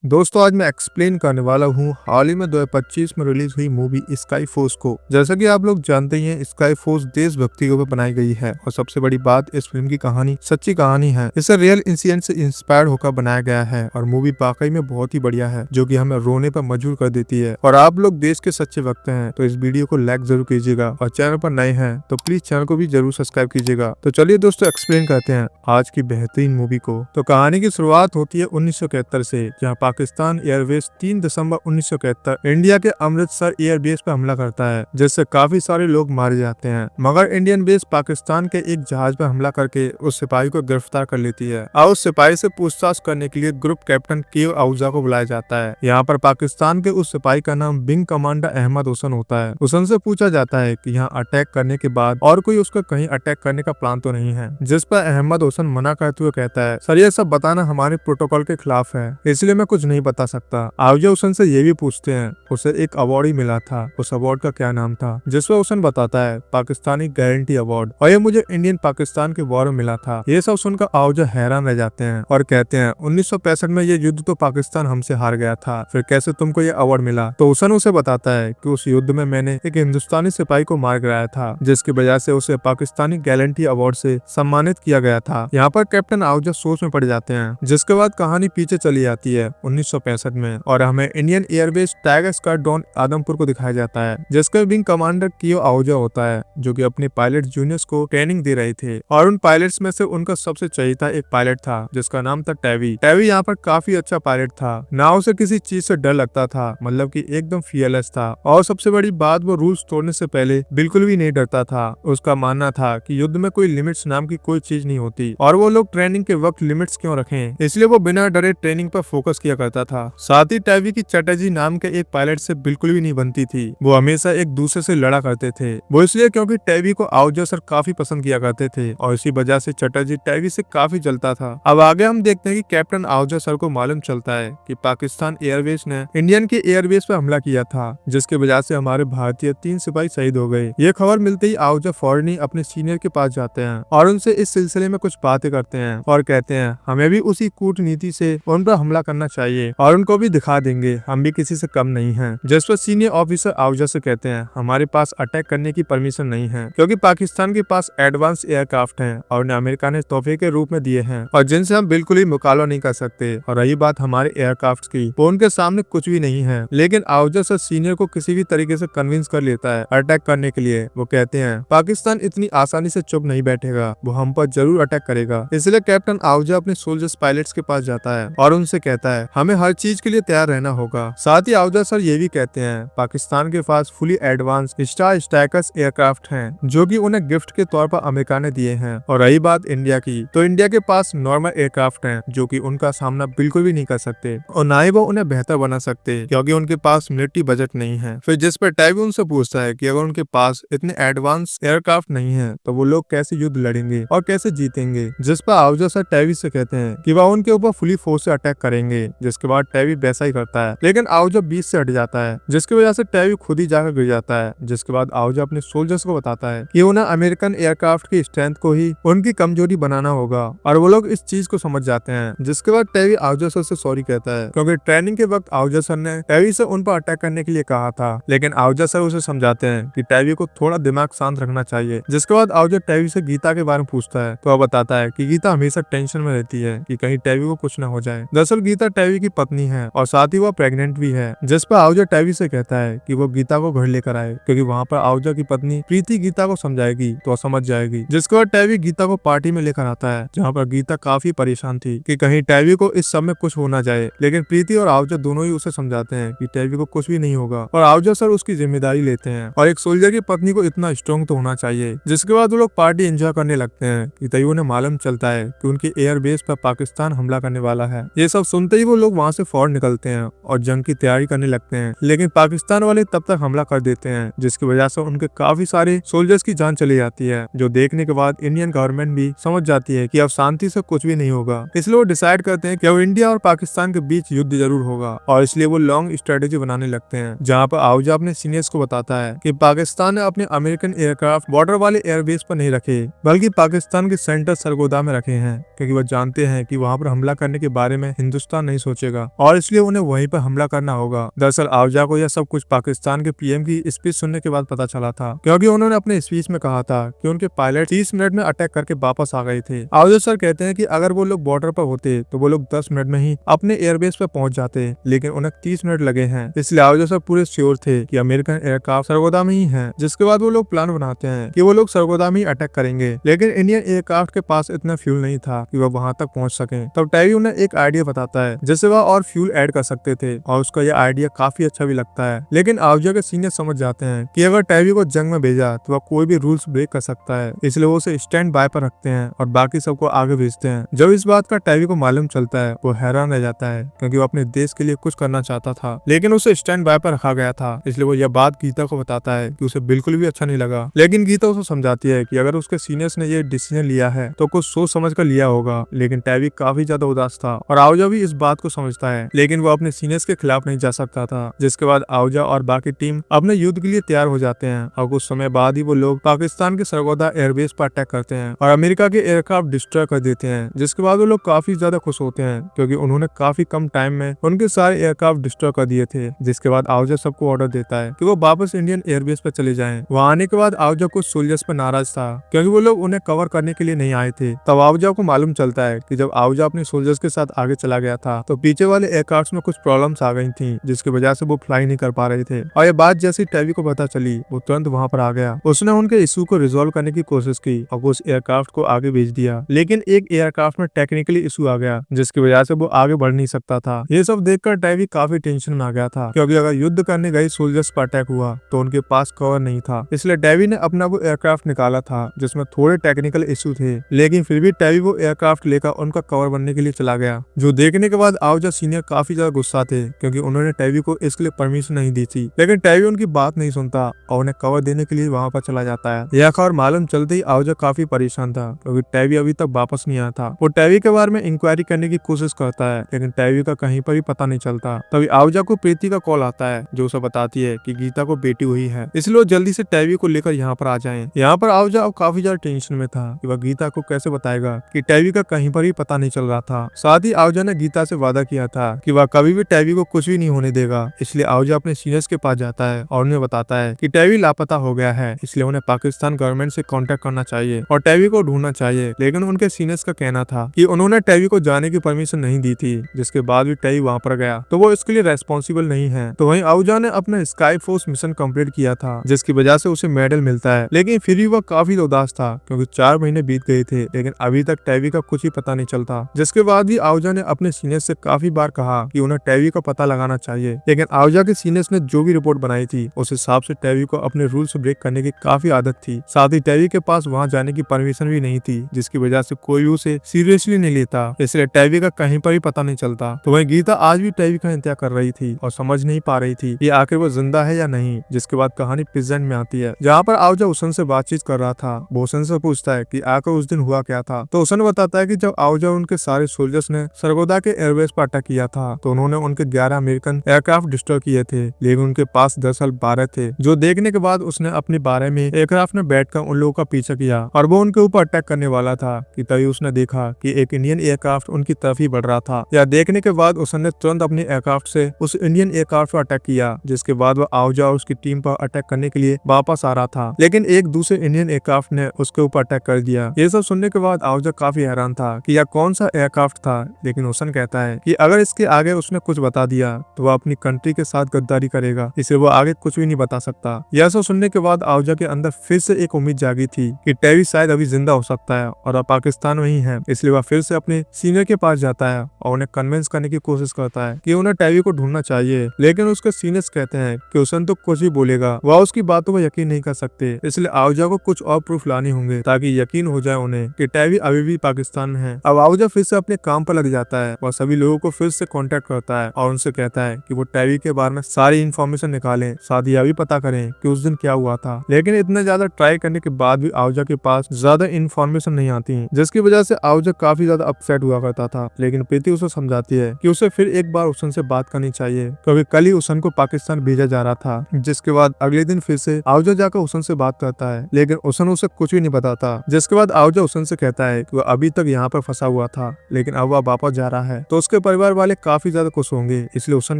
दोस्तों आज मैं एक्सप्लेन करने वाला हूँ हाल ही में 2025 में रिलीज हुई मूवी स्काई फोर्स को। जैसा कि आप लोग जानते ही हैं, स्काई फोर्स देशभक्ति के ऊपर बनाई गई है और सबसे बड़ी बात इस फिल्म की कहानी सच्ची कहानी है। इसे रियल इंसिडेंट से इंस्पायर्ड होकर बनाया गया है और मूवी वाकई में बहुत ही बढ़िया है, जो कि हमें रोने पर मजबूर कर देती है। और आप लोग देश के सच्चे भक्त हैं तो इस वीडियो को लाइक जरूर कीजिएगा और चैनल पर नए हैं तो प्लीज चैनल को भी जरूर सब्सक्राइब कीजिएगा। तो चलिए दोस्तों एक्सप्लेन करते हैं आज की बेहतरीन मूवी को। तो कहानी की शुरुआत होती है 1971 से, जहाँ पाकिस्तान एयरवेज 3 दिसंबर 1971 इंडिया के अमृतसर एयरबेस पर हमला करता है, जिससे काफी सारे लोग मारे जाते हैं। मगर इंडियन बेस पाकिस्तान के एक जहाज पर हमला करके उस सिपाही को गिरफ्तार कर लेती है और उस सिपाही से पूछताछ करने के लिए ग्रुप कैप्टन केव आहूजा को बुलाया जाता है। यहाँ पर पाकिस्तान के उस सिपाही का नाम विंग कमांडर अहमद हुसैन होता है। हुसैन से पूछा जाता है कि यहाँ अटैक करने के बाद और कोई उसका कहीं अटैक करने का प्लान तो नहीं है, जिस पर अहमद हुसैन मना करते हुए कहता है, सर ये सब बताना हमारे प्रोटोकॉल के खिलाफ है, इसलिए मैं कुछ नहीं बता सकता। आहूजा हुसैन से ये भी पूछते हैं उसे एक अवार्ड ही मिला था, उस अवार्ड का क्या नाम था, जिस पर हुसैन बताता है पाकिस्तानी गारंटी अवार्ड, और ये मुझे इंडियन पाकिस्तान के वॉर में मिला था। ये सब सुनकर आहूजा हैरान रह जाते हैं और कहते हैं 1965 में ये युद्ध तो पाकिस्तान हमसे हार गया था, फिर कैसे तुमको ये अवार्ड मिला। तो हुसैन उसे बताता है कि उस युद्ध में मैंने एक हिंदुस्तानी सिपाही को मार गिराया था, जिसकी वजह से उसे पाकिस्तानी गारंटी अवार्ड से सम्मानित किया गया था। यहाँ पर कैप्टन आहूजा सोच में पड़ जाते हैं, जिसके बाद कहानी पीछे चली जाती है 1965 में और हमें Indian airbase tiger squadron Adampur को दिखाया जाता है, जिसका विंग कमांडर केव आहूजा होता है, जो कि अपने पायलट जूनियर्स को ट्रेनिंग दे रहे थे। और उन पायलट्स में से उनका सबसे चहेता एक पायलट था जिसका नाम था टैवी। टैवी यहाँ पर काफी अच्छा पायलट था, ना उसे किसी चीज से डर लगता था, मतलब कि एकदम फियरलेस था। और सबसे बड़ी बात, वो रूल्स तोड़ने से पहले बिल्कुल भी नहीं डरता था। उसका मानना था कि युद्ध में कोई लिमिट्स नाम की कोई चीज नहीं होती और वो लोग ट्रेनिंग के वक्त लिमिट्स क्यों रखें, इसलिए वो बिना डरे ट्रेनिंग पर फोकस किया करता था। साथ ही टैवी की चटर्जी नाम के एक पायलट से बिल्कुल भी नहीं बनती थी। वो हमेशा एक दूसरे से लड़ा करते थे, वो इसलिए क्योंकि टैवी को आहूजा सर काफी पसंद किया करते थे और इसी वजह से चटर्जी टैवी से काफी जलता था। अब आगे हम देखते हैं कि कैप्टन आहूजा सर को मालूम चलता है कि पाकिस्तान एयरवेज ने इंडियन के एयरबेस पर हमला किया था, जिसकी वजह से हमारे भारतीय 3 सिपाही शहीद हो गए। ये खबर मिलते ही आहूजा फौरन ही अपने सीनियर के पास जाते हैं और उनसे इस सिलसिले में कुछ बातें करते हैं और कहते हैं हमें भी उसी कूटनीति से उन पर हमला करना चाहिए और उनको भी दिखा देंगे हम भी किसी से कम नहीं हैं। जिस पर सीनियर ऑफिसर आहूजा से कहते हैं हमारे पास अटैक करने की परमिशन नहीं है, क्योंकि पाकिस्तान के पास एडवांस एयरक्राफ्ट हैं और उन्हें अमेरिका ने तोहफे के रूप में दिए हैं और जिनसे हम बिल्कुल ही मुकाबला नहीं कर सकते। और रही बात हमारे एयरक्राफ्ट की, वो उनके सामने कुछ भी नहीं है। लेकिन आहूजा सर सीनियर को किसी भी तरीके से कन्विंस कर लेता है अटैक करने के लिए। वो कहते हैं पाकिस्तान इतनी आसानी से चुप नहीं बैठेगा, वो हम पर जरूर अटैक करेगा। इसलिए कैप्टन आहूजा अपने सोल्जर्स पायलट्स के पास जाता है और उनसे कहता है हमें हर चीज के लिए तैयार रहना होगा। साथ ही आहूजा सर ये भी कहते हैं पाकिस्तान के पास fully advance star strikers aircraft हैं, जो कि उन्हें गिफ्ट के तौर पर अमेरिका ने दिए हैं। और रही बात इंडिया की, तो इंडिया के पास नॉर्मल एयरक्राफ्ट हैं, जो कि उनका सामना बिल्कुल भी नहीं कर सकते और ना ही वो उन्हें बेहतर बना सकते, क्योंकि उनके पास मिलिट्री बजट नहीं है। फिर जिस पर टैवी उनसे पूछता है कि अगर उनके पास इतने एडवांस एयरक्राफ्ट नहीं है तो वो लोग कैसे युद्ध लड़ेंगे और कैसे जीतेंगे। जिस पर आहूजा सर टैवी से कहते हैं कि वह उनके ऊपर फुली फोर्स से अटैक करेंगे, जिसके बाद टैवी वैसा ही करता है। लेकिन आहूजा बीच से हट जाता है, जिसकी वजह से टैवी खुद ही जाकर गिर जाता है। जिसके बाद आहूजा अपने सोल्जर्स को बताता है कि उन्हें अमेरिकन एयरक्राफ्ट की स्ट्रेंथ को ही उनकी कमजोरी बनाना होगा और वो लोग इस चीज को समझ जाते हैं। जिसके बाद टैवी आहूजा सर से सॉरी कहता है, क्योंकि ट्रेनिंग के वक्त आहूजा सर ने टैवी से उन पर अटैक करने के लिए कहा था, लेकिन आहूजा सर उसे समझाते हैं कि टैवी को थोड़ा दिमाग शांत रखना चाहिए। जिसके बाद आहूजा टैवी से गीता के बारे में पूछता है, तो वह बताता है कि गीता हमेशा टेंशन में रहती है कि कहीं टैवी को कुछ न हो जाए। दरअसल गीता टैवी की पत्नी है और साथ ही वह प्रेग्नेंट भी है। जिस पर आहूजा टैवी से कहता है कि वो गीता को घर लेकर आए, क्योंकि वहाँ पर आहूजा की पत्नी प्रीति गीता को समझाएगी तो समझ जाएगी। जिसके बाद टैवी गीता को पार्टी में लेकर आता है, जहाँ पर गीता काफी परेशान थी कि कहीं टैवी को इस सब में कुछ हो ना जाए। लेकिन प्रीति और आहूजा दोनों ही उसे समझाते हैं कि टैवी को कुछ भी नहीं होगा और आहूजा सर उसकी जिम्मेदारी लेते हैं और एक सोल्जर की पत्नी को इतना स्ट्रॉन्ग तो होना चाहिए। जिसके बाद वो लोग पार्टी एंजॉय करने लगते हैं कि तभी उन्हें मालूम चलता है कि उनके एयरबेस पर पाकिस्तान हमला करने वाला है। ये सब सुनते ही वो लोग वहाँ से फौरन निकलते हैं और जंग की तैयारी करने लगते हैं। लेकिन पाकिस्तान वाले तब तक हमला कर देते हैं, जिसकी वजह से उनके काफी सारे सोल्जर्स की जान चली जाती है, जो देखने के बाद इंडियन गवर्नमेंट भी समझ जाती है कि अब शांति से कुछ भी नहीं होगा। इसलिए वो डिसाइड करते हैं कि अब इंडिया और पाकिस्तान के बीच युद्ध जरूर होगा और इसलिए वो लॉन्ग स्ट्रेटेजी बनाने लगते हैं, जहाँ पर आहूजा अपने सीनियर्स को बताता है कि पाकिस्तान ने अपने अमेरिकन एयरक्राफ्ट बॉर्डर वाले एयरबेस पर नहीं रखे, बल्कि पाकिस्तान के सेंटर सरगोदा में रखे हैं, क्योंकि वो जानते हैं कि वहाँ पर हमला करने के बारे में हिंदुस्तान नहीं सोचेगा और इसलिए उन्हें वहीं पर हमला करना होगा। दरअसल आवजा को यह सब कुछ पाकिस्तान के पीएम की स्पीच सुनने के बाद पता चला था, क्योंकि उन्होंने अपने स्पीच में कहा था कि उनके पायलट 30 मिनट में अटैक करके वापस आ गए थे। आवजा सर कहते हैं कि अगर वो लोग बॉर्डर पर होते तो वो लोग 10 मिनट में ही अपने एयरबेस पर पहुंच जाते, लेकिन उन्हें 30 मिनट लगे हैं। इसलिए आवजा सर पूरे श्योर थे कि अमेरिकन एयरक्राफ्ट सरगोदा में ही है। जिसके बाद वो लोग प्लान बनाते हैं कि वो लोग सरगोदा में ही अटैक करेंगे, लेकिन इंडियन एयरक्राफ्ट के पास इतना फ्यूल नहीं था कि वह वहां तक पहुंच सके। तब टैवी उन्हें एक आइडिया बताता है जिससे वह और फ्यूल ऐड कर सकते थे, और उसका यह आइडिया काफी अच्छा भी लगता है। लेकिन आवजा के सीनियर समझ जाते हैं कि अगर टैवी को जंग में भेजा तो वह कोई भी रूल्स ब्रेक कर सकता है, इसलिए वो उसे स्टैंड बाय पर रखते हैं और बाकी सबको आगे भेजते हैं। जब इस बात का टैवी को मालूम चलता है वो हैरान रह जाता है, क्योंकि वो अपने देश के लिए कुछ करना चाहता था, लेकिन उसे स्टैंड बाय पर रखा गया था। इसलिए वो यह बात गीता को बताता है कि उसे बिल्कुल भी अच्छा नहीं लगा। लेकिन गीता उसे समझाती है कि अगर उसके सीनियर्स ने ये डिसीजन लिया है तो कुछ सोच समझ कर लिया होगा। लेकिन टैवी काफी ज्यादा उदास था और आवजा भी इस बात को समझता है, लेकिन वो अपने सीनियर्स के खिलाफ नहीं जा सकता था। जिसके बाद आवजा और बाकी टीम अपने युद्ध के लिए तैयार हो जाते हैं और कुछ समय बाद ही वो लोग पाकिस्तान के सरगोदा एयरबेस पर अटैक करते हैं और अमेरिका के एयरक्राफ्ट डिस्ट्रॉय कर देते हैं। जिसके बाद वो लोग काफी ज्यादा खुश होते हैं, क्योंकि उन्होंने काफी कम टाइम में उनके सारे एयरक्राफ्ट डिस्ट्रॉय कर दिए थे। जिसके बाद आवजा सबको ऑर्डर देता है कि वो वापस इंडियन एयरबेस पर चले जाएं। वहां आने के बाद आवजा कुछ सोल्जर्स पर नाराज था, क्योंकि वो लोग उन्हें कवर करने के लिए नहीं आए थे। तब आवजा को मालूम चलता है कि जब आवजा अपने सोल्जर्स के साथ आगे चला गया था तो पीछे वाले एयरक्राफ्ट में कुछ प्रॉब्लम्स आ गई थी, जिसकी वजह से वो फ्लाई नहीं कर पा रहे थे। और ये बात जैसी टैवी को पता चली वो तुरंत वहां पर आ गया। उसने उनके इशू को रिजोल्व करने की कोशिश की और उस एयरक्राफ्ट को आगे भेज दिया, लेकिन एक एयरक्राफ्ट में टेक्निकली इशू आ गया, जिसकी वजह से वो आगे बढ़ नहीं सकता था। ये सब देखकर टैवी काफी टेंशन में आ गया था, क्योंकि अगर युद्ध करने गए सोल्जर्स पर अटैक हुआ तो उनके पास कवर नहीं था। इसलिए टैवी ने अपना वो एयरक्राफ्ट निकाला था जिसमें थोड़े टेक्निकल इशू थे, लेकिन फिर भी टैवी वो एयरक्राफ्ट लेकर उनका कवर बनने के लिए चला गया। जो देखने के बाद आवजा सीनियर काफी ज्यादा गुस्सा थे, क्योंकि उन्होंने टैवी को इसके लिए परमिशन नहीं दी थी। लेकिन टैवी उनकी बात नहीं सुनता और उन्हें कवर देने के लिए वहां पर चला जाता है। यह खबर मालूम चलते ही आवजा काफी परेशान था, क्योंकि टैवी अभी तक वापस नहीं आया था। वो टैवी के बारे में इंक्वायरी करने की कोशिश करता है, लेकिन टैवी का कहीं पर भी पता नहीं चलता। तभी आवजा को प्रीति का कॉल आता है, जो उसे बताती है कि गीता को बेटी हुई है, इसलिए वो जल्दी से टैवी को लेकर यहाँ पर आ जाएं। यहाँ पर आवजा अब काफी ज्यादा टेंशन में था कि वह गीता को कैसे बताएगा कि टैवी का कहीं पर भी पता नहीं चल रहा था। साथ ही आवजा ने गीता से वादा किया था कि वह कभी भी टैवी को कुछ भी नहीं होने देगा। इसलिए आवजा अपने सीनियर्स के पास जाता है और उन्हें बताता है कि टैवी लापता हो गया है, इसलिए उन्हें पाकिस्तान गवर्नमेंट से कांटेक्ट करना चाहिए और टैवी को ढूंढना चाहिए। लेकिन उनके सीनियर्स का कहना था कि उन्होंने टैवी को जाने की परमिशन नहीं दी थी, जिसके बाद भी टैवी वहां पर गया तो वो इसके लिए रेस्पॉन्सिबल नहीं है। तो वहीं आवजा ने अपना स्काई फोर्स मिशन कंप्लीट किया था, जिसकी वजह से उसे मेडल मिलता है। लेकिन फिर भी वह काफी उदास था, क्योंकि 4 महीने बीत गए थे, लेकिन अभी तक टैवी का कुछ ही पता नहीं चलता। जिसके बाद भी आवजा ने अपने सीनियर्स से काफी बार कहा कि उन्हें टैवी का पता लगाना चाहिए, लेकिन आवजा के सीनियर्स ने जो भी रिपोर्ट बनाई थी उस हिसाब से टैवी को अपने रूल्स ब्रेक करने की काफी आदत थी। साथ ही टैवी के पास वहां जाने की परमिशन भी नहीं थी, जिसकी वजह से कोई उसे सीरियसली नहीं लेता। इसलिए टैवी का कहीं पर भी पता नहीं चलता। तो वहीं गीता आज भी टैवी का इंतजार कर रही थी और समझ नहीं पा रही थी कि आखिर वो जिंदा है या नहीं। जिसके बाद कहानी प्रेजेंट में आती है, जहाँ पर आवजा उसन से बातचीत कर रहा था। वो उसन से पूछता है कि आखिर उस दिन हुआ क्या था। तो उसन बताता है कि जब आवजा उनके सारे सोल्जर्स ने सरगोदा के एयरबेस पर अटैक किया था तो उन्होंने उनके 11 अमेरिकन एयरक्राफ्ट डिस्ट्रॉय किए थे, लेकिन उनके पास दरअसल 12 थे। जो देखने के बाद उसने अपने 12 में एयरक्राफ्ट में बैठकर उन लोगों का पीछा किया और वो उनके ऊपर अटैक करने वाला था कि तभी उसने देखा कि एक इंडियन एयरक्राफ्ट उनकी तरफ ही बढ़ रहा था। यह देखने के बाद उसने तुरंत अपने एयरक्राफ्ट से उस इंडियन एयरक्राफ्ट पर अटैक किया, जिसके बाद वो आवजा और उसकी टीम पर अटैक करने के लिए वापस आ रहा था, लेकिन एक दूसरे इंडियन एयरक्राफ्ट ने उसके ऊपर अटैक कर दिया। ये सब सुनने के बाद आवजा काफी हैरान था कि यह कौन सा एयरक्राफ्ट था, लेकिन हुसन कहता है कि अगर इसके आगे उसने कुछ बता दिया तो वह अपनी कंट्री के साथ गद्दारी करेगा, इसलिए वो आगे कुछ भी नहीं बता सकता। यह सब सुनने के बाद आवजा के अंदर फिर से एक उम्मीद जागी थी कि टैवी शायद अभी जिंदा हो सकता है और अब पाकिस्तान में ही है। इसलिए वह फिर से अपने सीनियर के पास जाता है और उन्हें कन्विंस करने की कोशिश करता है कि उन्हें टैवी को ढूंढना चाहिए, लेकिन उसके सीनियर्स कहते हैं कि हुसन तो कुछ भी बोलेगा, वह उसकी बातों पर यकीन नहीं कर सकते। इसलिए आवजा को कुछ और प्रूफ लाने होंगे ताकि यकीन हो जाए उन्हें कि टैवी अभी भी पाकिस्तान में है। अब आवजा फिर से अपने काम पर लग जाता है और सभी लोगों को फिर से कांटेक्ट करता है और उनसे कहता है कि वो टैवी के बारे में सारी इन्फॉर्मेशन निकालें, साथ ही यह भी पता करें कि उस दिन क्या हुआ था। लेकिन इतना ज्यादा ट्राई करने के बाद भी आवजा के पास ज्यादा इन्फॉर्मेशन नहीं आती, जिसकी वजह से आवजा काफी ज्यादा अपसेट हुआ करता था। लेकिन प्रीति उसे समझाती है कि उसे फिर एक बार हुसन से बात करनी चाहिए, क्योंकि कल ही हुसन को पाकिस्तान भेजा जा रहा था। जिसके बाद अगले दिन फिर से आवजा जाकर हुसन से बात करता है, लेकिन हुसन उसे कुछ भी नहीं बताता। जिसके बाद आवजा हुसन से कहता है कि वह अभी तक यहाँ पर फंसा हुआ था, लेकिन अब वह वापस जा रहा है। तो उसके परिवार वाले काफी ज्यादा खुश होंगे। इसलिए हुसन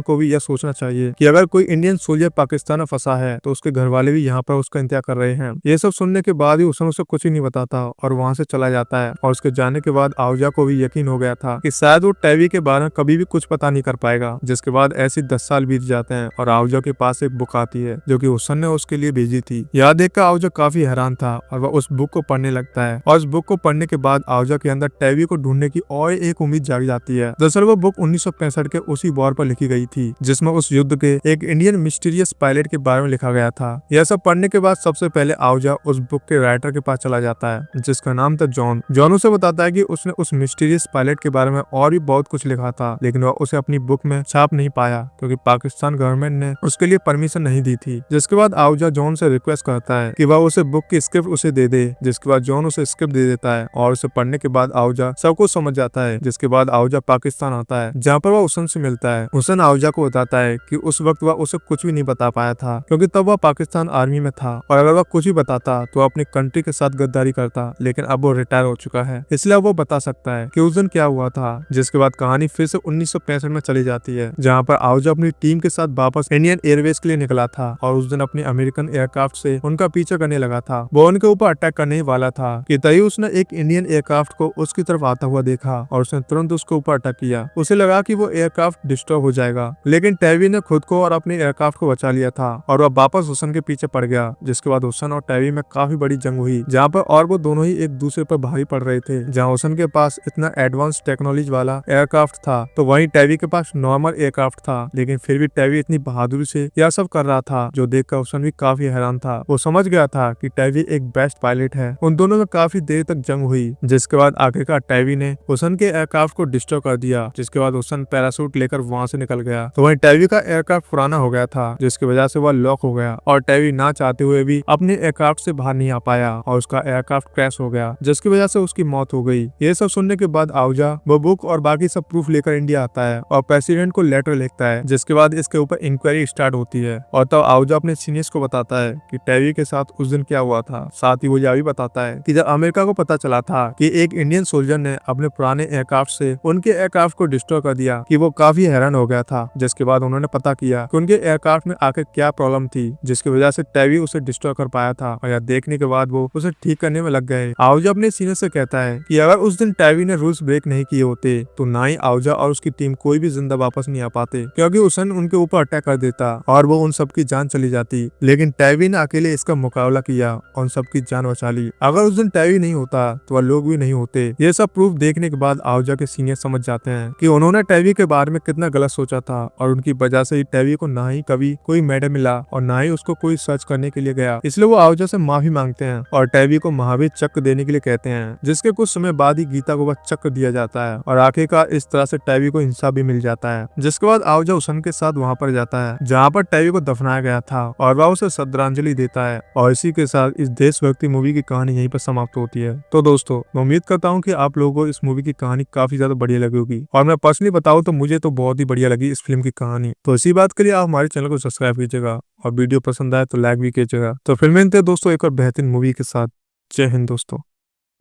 को भी यह सोचना चाहिए कि अगर कोई इंडियन सोल्जर पाकिस्तान में फंसा है तो उसके घर वाले भी यहाँ पर उसका इंतजार कर रहे हैं। ये सब सुनने के बाद ही हुसन उसे कुछ ही नहीं बताता और वहाँ से चला जाता है। और उसके जाने के बाद आहूजा को भी यकीन हो गया था कि शायद वो टेवी के बारे में कभी भी कुछ पता नहीं कर पाएगा। जिसके बाद ऐसे 10 साल बीत जाते हैं और आहूजा के पास एक बुक आती है जो कि हुसन ने उसके लिए भेजी थी। यह देखकर आहूजा काफी हैरान था और वह उस बुक को पढ़ने लगता है। और उस बुक को पढ़ने के बाद आहूजा के अंदर टेवी को ढूंढने की और एक उम्मीद जाग जाती है। दरअसल वो बुक 1965 के उसी वॉर पर लिखी गई थी जिसमें उस युद्ध के एक इंडियन मिस्टीरियस पायलट के बारे में लिखा गया था। यह सब पढ़ने के बाद सबसे पहले आहूजा उस बुक के राइटर के पास चला जाता है जिसका नाम था जॉन। जॉन उसे बताता है कि उसने उस मिस्टीरियस पायलट के बारे में और भी बहुत कुछ लिखा था, लेकिन वह उसे अपनी बुक में छाप नहीं पाया क्योंकि पाकिस्तान गवर्नमेंट ने उसके लिए परमिशन नहीं दी थी। जिसके बाद आहूजा जॉन से रिक्वेस्ट करता है कि वह उसे बुक की स्क्रिप्ट उसे दे दे। जिसके बाद जॉन उसे स्क्रिप्ट दे देता है और उसे पढ़ने के बाद आहूजा सब कुछ समझ जाता है। जिसके बाद आहूजा पाकिस्तान आता है जहाँ पर वह हुसन से मिलता है। हुसन आहूजा को बताता है कि उस वक्त वह उसे कुछ भी नहीं बता पाया था क्योंकि तब वह पाकिस्तान आर्मी में था और अगर वह कुछ भी बताता तो अपनी कंट्री के साथ गद्दारी करता, लेकिन अब वो रिटायर हो चुका है इसलिए वो बता सकता है कि उस दिन क्या हुआ था। जिसके बाद कहानी फिर से 1965 में चली जाती है जहाँ पर आहूजा अपनी टीम के साथ वापस इंडियन एयरवेज के लिए निकला था और उस दिन अपनी अमेरिकन एयरक्राफ्ट से उनका पीछा करने लगा था। वो उनके ऊपर अटैक करने ही वाला था कि तभी उसने एक इंडियन एयरक्राफ्ट को उसकी तरफ आता हुआ देखा और उसने तुरंत उसके ऊपर अटैक किया। उसे लगा कि वो एयरक्राफ्ट डिस्ट्रॉय हो जाएगा, लेकिन टेवी ने खुद को और अपने एयरक्राफ्ट को बचा लिया था और वह वापस हुसन के पीछे पड़ गया। जिसके बाद हुसन और टेवी में काफी बड़ी जंग हुई जहाँ पर और वो दोनों ही एक दूसरे पर भारी पड़ रहे थे। जहाँ हुसन के पास इतना एडवांस टेक्नोलॉजी वाला एयरक्राफ्ट था तो वहीं टेवी के पास नॉर्मल एयरक्राफ्ट था, लेकिन फिर भी टेवी इतनी बहादुरी से यह सब कर रहा था जो देखकर हुसन भी काफी हैरान था। वो समझ गया था कि टेवी एक बेस्ट पायलट है। उन दोनों में काफी देर तक जंग हुई जिसके बाद आखिरकार टेवी ने हुसन के एयरक्राफ्ट को डिस्ट्रॉय कर दिया। जिसके बाद हुसन पैराशूट लेकर वहां से निकल गया तो वहीं टेवी का एयरक्राफ्ट पुराना हो गया था जिसकी वजह से वह लॉक हो गया और टेवी ना चाहते हुए भी अपने एयरक्राफ्ट से बाहर नहीं आ पाया और उसका एयरक्राफ्ट क्रैश हो गया जिसकी वजह से उसकी मौत हो गई। ये सब सुनने के बाद आहूजा वो बुक और बाकी सब प्रूफ लेकर इंडिया आता है और प्रेसिडेंट को लेटर लिखता है। जिसके बाद इसके ऊपर इंक्वायरी स्टार्ट होती है और तब आहूजा अपने सीनियर्स को बताता है कि टेवी के साथ उस दिन क्या हुआ था। साथ ही वो यह भी बताता है कि जब अमेरिका को पता चला था कि एक इंडियन सोल्जर ने अपने पुराने एयरक्राफ्ट से उनके एयरक्राफ्ट को डिस्ट्रॉय कर दिया कि वो काफी हैरान हो गया था। जिसके बाद उन्होंने पता किया कि उनके एयरक्राफ्ट में आखिर क्या प्रॉब्लम थी जिसकी वजह से टेवी उसे डिस्ट्रॉय कर पाया था और यह देखने के बाद वो उसे ठीक करने में लग गए। आहूजा अपने सीनियर से कहता है कि अगर उस दिन टेवी ने रूल्स ब्रेक नहीं किए होते तो ना ही आहूजा और उसकी टीम कोई भी जिंदा वापस नहीं आ पाते क्योंकि हुसन उनके ऊपर अटैक कर देता और वो उन सबकी जान चली जाती। लेकिन टेवी ने अकेले इसका मुकाबला किया और उन सबकी जान बचा ली। अगर उस दिन टेवी नहीं होता तो वह लोग भी नहीं होते। ये सब प्रूफ देखने के बाद आहूजा के सीनियर समझ जाते हैं कि उन्होंने टेवी के बारे में कितना गलत सोचा था और उनकी वजह से ही टेवी को ना ही कभी कोई मेडल मिला और ना ही उसको कोई सर्च करने के लिए गया। इसलिए वो आहूजा से माफी मांगते हैं और टेवी को महावीर चक्र देने के लिए कहते हैं। जिसके कुछ समय बाद ही गीता को वह चक्र दिया जाता है और आखिरकार इस तरह से टेवी को इंसाफ भी मिल जाता है। जिसके बाद आहूजा हुसन के साथ वहाँ पर जाता है जहाँ पर टेवी को दफनाया गया था और वह उसे श्रद्धांजलि देता है। और इसी के साथ इस देशभक्ति मूवी की कहानी यहीं पर समाप्त होती है। तो दोस्तों मैं उम्मीद करता हूँ कि आप लोगों को इस मूवी की कहानी काफी ज्यादा बढ़िया लगी होगी और मैं पर्सनली बताऊँ तो मुझे तो बहुत ही बढ़िया लगी इस फिल्म की कहानी। तो इसी बात के लिए आप हमारे चैनल को सब्सक्राइब कीजिएगा और वीडियो पसंद आए तो लाइक भी कीजिएगा। तो फिर मिलते हैं दोस्तों एक और बेहतरीन मूवी के साथ। जय हिंद दोस्तों।